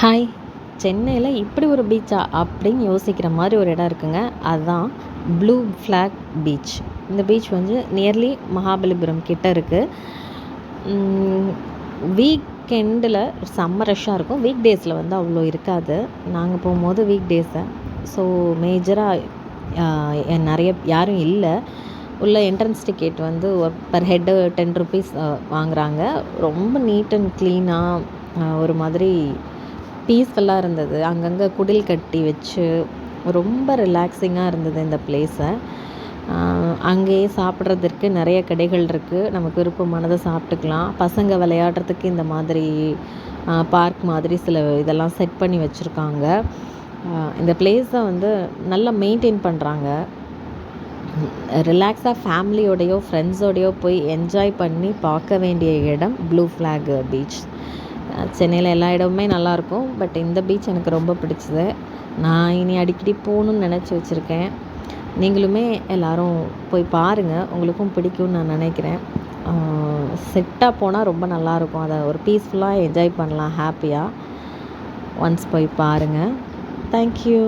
Hi! சென்னையில இப்படி ஒரு பீச்சா? அப்படின்னு யோசிக்கிற மாரி ஒரு இடம் இருக்குங்க. அதுதான் ப்ளூ ஃப்ளாக் பீச். இந்த பீச் வந்து நியர்லி மகாபலிபுரம் கிட்ட இருக்கு. ம் வீக்கெண்டில செம்ம ரஷ்ஷாக இருக்கும். வீக் டேஸில் வந்து அவ்வளோ இருக்காது. நாங்கள் போகும்போது வீக் டேஸு. ஸோ மேஜரா நெறைய யாரும் இல்ல. உள்ள என்ட்ரன்ஸ் டிக்கெட் வந்து பெர் ஹெட்டு ₹10 வாங்குறாங்க. ரொம்ப நீட் அண்ட் க்ளீனாக ஒரு மாதிரி பீஸ்ஃபுல்லாக இருந்தது. அங்கங்கே குடில் கட்டி வச்சு ரொம்ப ரிலாக்ஸிங்காக இருந்தது இந்த பிளேஸை. அங்கேயே சாப்பிட்றதுக்கு நிறைய கடைகள் இருக்குது. நமக்கு விருப்பமானதை சாப்பிட்டுக்கலாம். பசங்க விளையாடுறதுக்கு இந்த மாதிரி பார்க் மாதிரி சில இதெல்லாம் செட் பண்ணி வச்சுருக்காங்க. இந்த பிளேஸை வந்து நல்லா மெயின்டைன் பண்ணுறாங்க. ரிலாக்ஸாக ஃபேமிலியோடையோ ஃப்ரெண்ட்ஸோடையோ போய் என்ஜாய் பண்ணி பார்க்க வேண்டிய இடம் ப்ளூ ஃப்ளாக் பீச். சென்னையில் எல்லா இடமுமே நல்லாயிருக்கும். பட் இந்த பீச் எனக்கு ரொம்ப பிடிச்சது. நான் இனி அடிக்கடி போகணுன்னு நினச்சி வச்சுருக்கேன். நீங்களுமே எல்லோரும் போய் பாருங்கள். உங்களுக்கும் பிடிக்கும்னு நான் நினைக்கிறேன். செட்டாக போனால் ரொம்ப நல்லாயிருக்கும். அதை ஒரு பீஸ்ஃபுல்லாக என்ஜாய் பண்ணலாம் ஹாப்பியாக. ஒன்ஸ் போய் பாருங்கள். தேங்க்யூ.